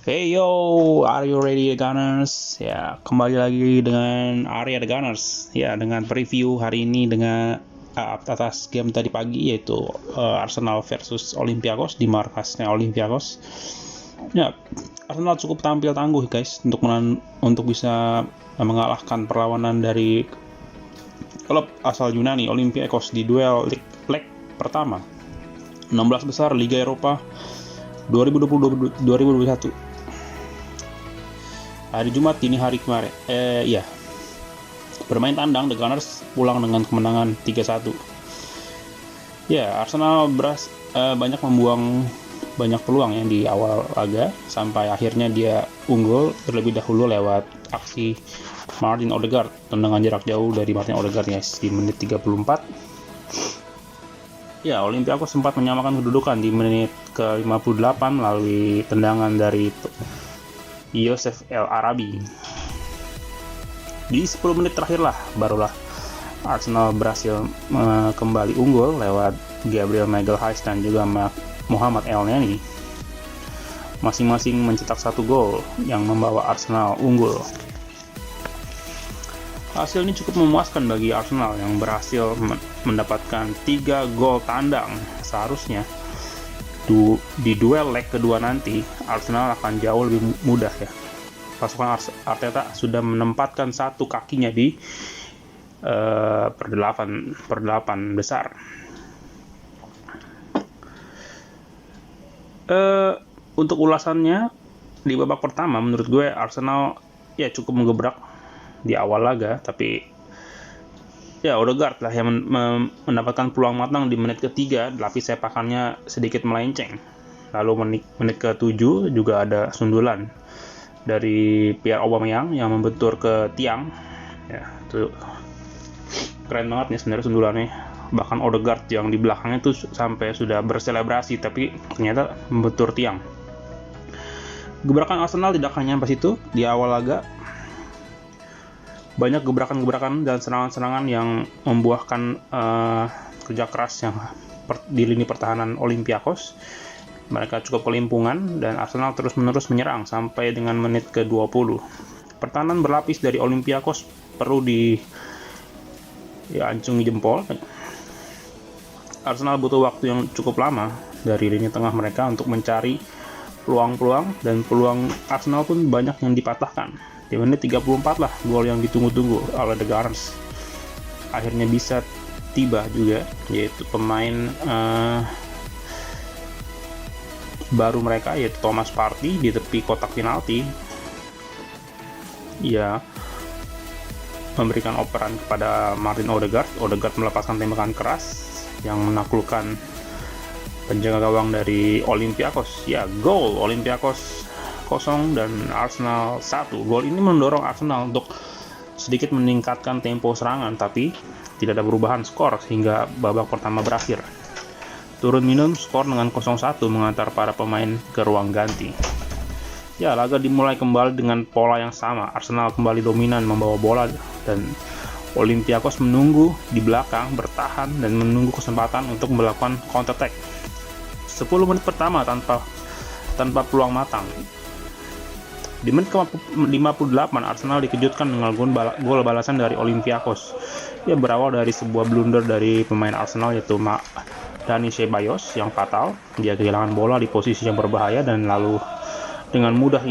Hey yo, are you ready the Gunners? Ya, kembali lagi dengan Arya the Gunners. Ya, dengan preview hari ini dengan atas game tadi pagi yaitu Arsenal versus Olympiakos di markasnya Olympiakos. Ya, Arsenal cukup tampil tangguh guys untuk bisa mengalahkan perlawanan dari klub asal Yunani Olympiakos di duel leg pertama 16 besar Liga Eropa 2020-2021. Hari Jumat dini hari kemarin. Bermain tandang, The Gunners pulang dengan kemenangan 3-1. Ya, Arsenal banyak membuang banyak peluang ya di awal laga sampai akhirnya dia unggul terlebih dahulu lewat aksi Martin Odegaard, tendangan jarak jauh dari Martin Odegaard guys di menit 34. Ya, Olympiakos sempat menyamakan kedudukan di menit ke-58 melalui tendangan dari Youssef El Arabi. Di 10 menit terakhirlah barulah Arsenal berhasil kembali unggul lewat Gabriel Magalhaes dan juga Mohamed Elneny. Masing-masing mencetak 1 gol yang membawa Arsenal unggul. Hasil ini cukup memuaskan bagi Arsenal yang berhasil mendapatkan 3 gol tandang. Seharusnya di duel leg kedua nanti Arsenal akan jauh lebih mudah ya. Pasukan Arteta sudah menempatkan satu kakinya di per 8 besar. Untuk ulasannya di babak pertama menurut gue Arsenal ya cukup menggebrak di awal laga, tapi ya Odegaard lah yang mendapatkan peluang matang di menit ketiga, tapi sepakannya sedikit melenceng. Lalu menit ke-7 juga ada sundulan dari Pierre Aubameyang yang membentur ke tiang. Ya, itu keren banget nih sebenarnya sundulannya. Bahkan Odegaard yang di belakangnya tuh sampai sudah berselebrasi, tapi ternyata membentur tiang. Gebrakan Arsenal tidak hanya sampai situ di awal laga. Banyak gebrakan-gebrakan dan serangan-serangan yang membuahkan kerja keras yang di lini pertahanan Olympiakos. Mereka cukup kelimpungan dan Arsenal terus-menerus menyerang sampai dengan menit ke-20. Pertahanan berlapis dari Olympiakos perlu diancungi jempol. Arsenal butuh waktu yang cukup lama dari lini tengah mereka untuk mencari peluang-peluang, dan peluang Arsenal pun banyak yang dipatahkan. Di menit 34 lah gol yang ditunggu-tunggu oleh The Gunners akhirnya bisa tiba juga, yaitu pemain baru mereka yaitu Thomas Partey di tepi kotak penalti. Ia memberikan operan kepada Martin Odegaard. Odegaard melepaskan tembakan keras yang menaklukkan penjaga gawang dari Olympiakos. Ya, gol Olympiakos 0 dan Arsenal 1. Gol ini mendorong Arsenal untuk sedikit meningkatkan tempo serangan, tapi tidak ada perubahan skor hingga babak pertama berakhir. Turun minum skor dengan 0-1 mengantar para pemain ke ruang ganti. Ya, laga dimulai kembali dengan pola yang sama. Arsenal kembali dominan membawa bola dan Olympiakos menunggu di belakang, bertahan dan menunggu kesempatan untuk melakukan counter attack. 10 menit pertama tanpa peluang matang. Di menit ke-58 Arsenal dikejutkan dengan gol balasan dari Olympiakos. Ya, berawal dari sebuah blunder dari pemain Arsenal yaitu Dani Ceballos yang fatal. Dia kehilangan bola di posisi yang berbahaya dan lalu dengan mudah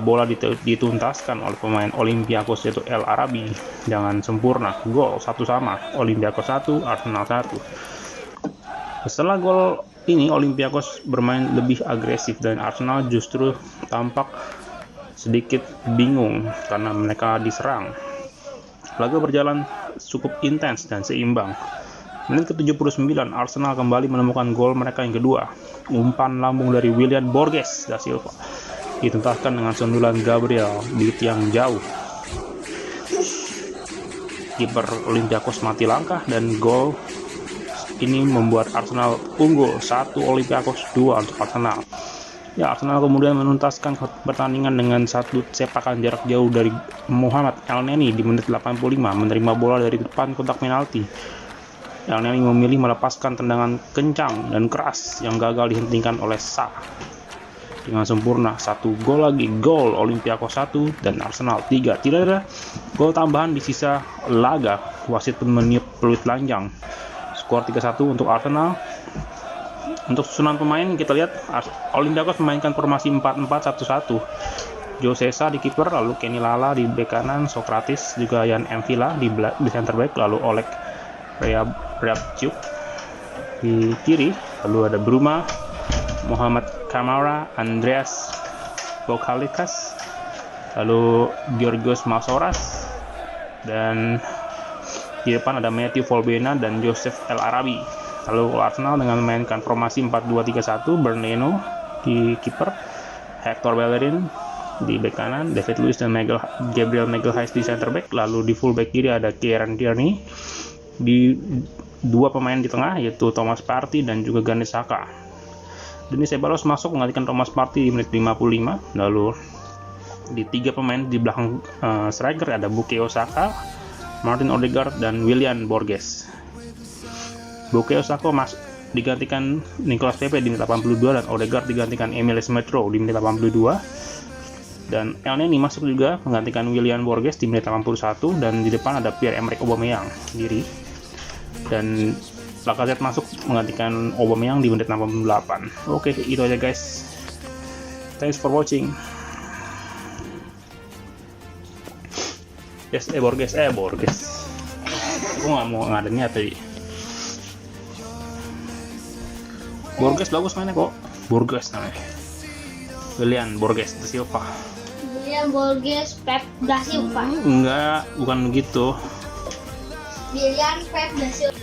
bola dituntaskan oleh pemain Olympiakos yaitu El Arabi dengan sempurna. Gol 1-1, Olympiakos 1, Arsenal 1. Setelah gol ini Olympiakos bermain lebih agresif dan Arsenal justru tampak sedikit bingung karena mereka diserang. Laga berjalan cukup intens dan seimbang. Menit ke-79 Arsenal kembali menemukan gol mereka yang kedua. Umpan lambung dari Willian Borges da Silva dituntaskan dengan sundulan Gabriel di tiang jauh. Kiper Olympiakos mati langkah dan gol ini membuat Arsenal unggul 1 Olympiakos 2 untuk Arsenal. Ya, Arsenal kemudian menuntaskan pertandingan dengan satu sepakan jarak jauh dari Mohamed Elneny di menit 85 menerima bola dari depan kotak penalti. Elneny memilih melepaskan tendangan kencang dan keras yang gagal dihentikan oleh Sa. dengan sempurna. 1 gol lagi, gol Olympiakos 1 dan Arsenal 3. Tidak ada gol tambahan di sisa laga. Wasit pun meniup peluit telanjang. Skor 3-1 untuk Arsenal. Untuk susunan pemain kita lihat Olympiakos memainkan formasi 4-4-1-1. Jose Sa di kiper, lalu Kenny Lala di bek kanan, Sokratis juga Jan Mvila di center back, lalu Oleg Ryabchuk di kiri, lalu ada Bruma, Muhammad Kamara, Andreas Bokalikas, lalu Georgios Masouras, dan di depan ada Matthew Volbena dan Joseph El Arabi. Lalu Arsenal dengan memainkan formasi 4-2-3-1, Berneno di kiper, Hector Bellerin di bek kanan, David Luiz dan Gabriel Magalhaes di center back, lalu di full back kiri ada Kieran Tierney, di dua pemain di tengah yaitu Thomas Partey dan juga Granit Xhaka. Denis Ceballos masuk menggantikan Thomas Partey di menit 55. Lalu di tiga pemain di belakang striker ada Bukayo Saka, Martin Odegaard dan Willian Borges. Bukayo Saka digantikan Nicolas Pepe di menit 82 dan Odegaard digantikan Emile Smith-Rowe di menit 82. Dan Elneny masuk juga menggantikan Willian Borges di menit 81, dan di depan ada Pierre-Emerick Aubameyang sendiri. Dan Lacazette masuk menggantikan Aubameyang di menit 68. Oke, itu aja guys. Thanks for watching. Borges. Aku nggak mau ngadengnya tadi. Borges bagus mainnya kok. Borges namanya. Willian Borges da Silva. Willian Borges Pep da Silva. Enggak, bukan begitu. Willian Pep da Silva.